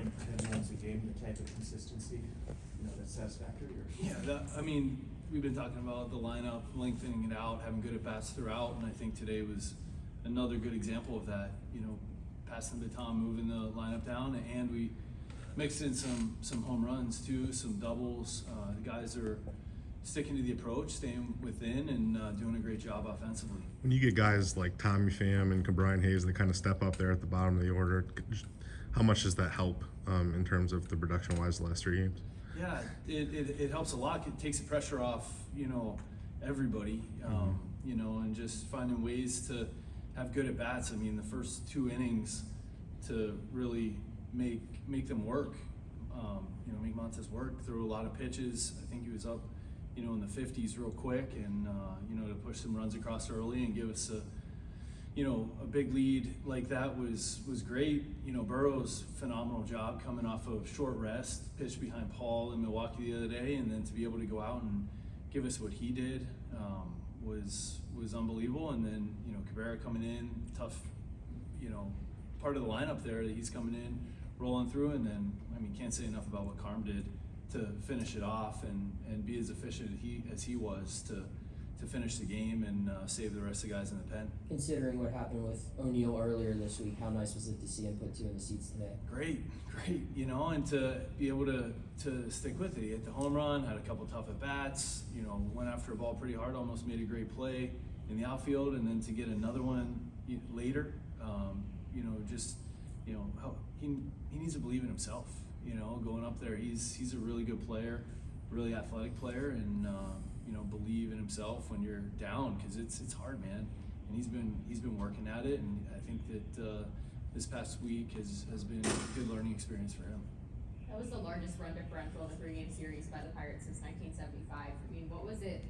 9-10 runs a game, the type of consistency, that's satisfactory? Or? Yeah, we've been talking about the lineup, lengthening it out, having good at-bats throughout, and I think today was another good example of that. Passing the baton, moving the lineup down, and we mixed in some home runs too, some doubles. The guys are sticking to the approach, staying within, and doing a great job offensively. When you get guys like Tommy Pham and Brian Hayes that kind of step up there at the bottom of the order, how much does that help in terms of the production-wise the last 3 games? Yeah, it helps a lot. It takes the pressure off, everybody, and just finding ways to have good at bats. I mean, the first 2 innings to really make them work. Make Montez work through a lot of pitches. I think he was up, in the 50s real quick, and to push some runs across early and give us a big lead like that was great. Burrow's phenomenal job coming off of short rest, pitched behind Paul in Milwaukee the other day, and then to be able to go out and give us what he did was unbelievable. And then Cabrera coming in, tough, part of the lineup there that he's coming in, rolling through, and then can't say enough about what Carm did to finish it off and be as efficient as he was to finish the game and save the rest of the guys in the pen. Considering what happened with O'Neill earlier this week, how nice was it to see him put 2 in the seats today? Great, and to be able to stick with it. He hit the home run, had a couple tough at-bats, went after a ball pretty hard, almost made a great play in the outfield, and then to get another one later, he needs to believe in himself, going up there. He's a really good player, really athletic player, and believe in himself when you're down, because it's hard, man. And he's been working at it, and I think that this past week has been a good learning experience for him. That was the largest run differential in a 3-game series by the Pirates since 1975. What was it?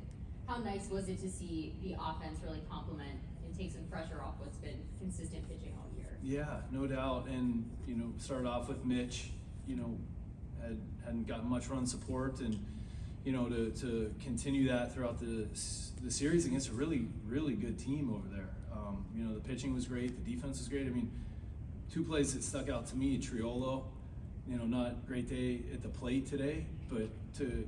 How nice was it to see the offense really complement and take some pressure off what's been consistent pitching all year? Yeah, no doubt. And started off with Mitch. Hadn't gotten much run support, and to continue that throughout the series against a really, really good team over there. The pitching was great, the defense was great. 2 plays that stuck out to me: Triolo, not great day at the plate today, but to,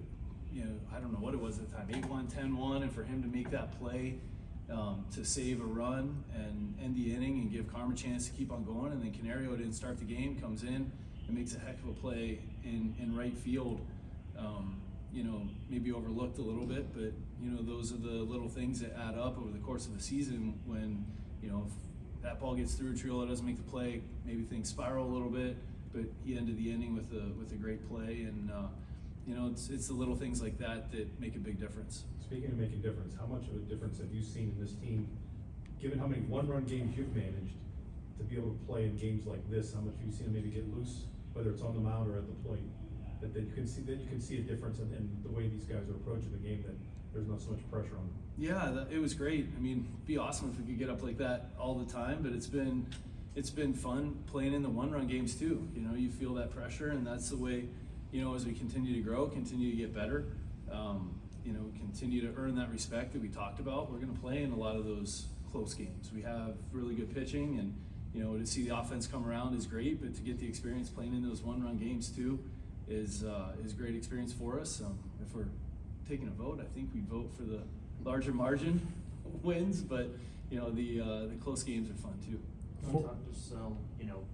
I don't know what it was at the time, 8-1, 10-1, and for him to make that play to save a run and end the inning and give Carm a chance to keep on going. And then Canario didn't start the game, comes in and makes a heck of a play in right field. Maybe overlooked a little bit, but those are the little things that add up over the course of the season. When if that ball gets through, Triolo doesn't make the play, maybe things spiral a little bit, but he ended the inning with a great play. And it's the little things like that make a big difference. Speaking of making a difference, how much of a difference have you seen in this team, given how many one-run games you've managed, to be able to play in games like this? How much have you seen them maybe get loose, whether it's on the mound or at the plate? That you can see a difference in the way these guys are approaching the game, that there's not so much pressure on them. Yeah, it was great. It'd be awesome if we could get up like that all the time, but it's been fun playing in the one-run games too. You feel that pressure, and that's the way, as we continue to grow, continue to get better, continue to earn that respect that we talked about. We're going to play in a lot of those close games. We have really good pitching, and to see the offense come around is great, but to get the experience playing in those one-run games too is great experience for us. If we're taking a vote, I think we vote for the larger margin wins, but the close games are fun too. Not just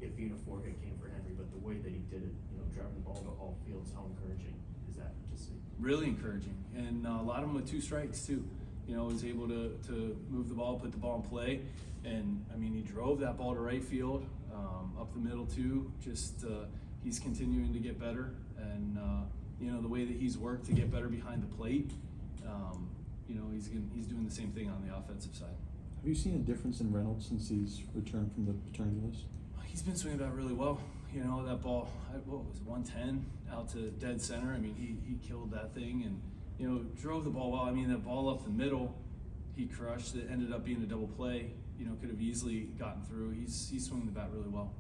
if Unifor hit came for Henry, but the way that he did it, driving the ball to all fields, how encouraging is that to see? Really encouraging, and a lot of them with 2 strikes too. Was able to move the ball, put the ball in play, and he drove that ball to right field, up the middle too. Just he's continuing to get better, and the way that he's worked to get better behind the plate, he's doing the same thing on the offensive side. Have you seen a difference in Reynolds since he's returned from the paternity list? He's been swinging that really well. That ball, what was it, 110 out to dead center. He killed that thing, and drove the ball well. That ball up the middle, he crushed. It ended up being a double play. Could have easily gotten through. He's swinging the bat really well.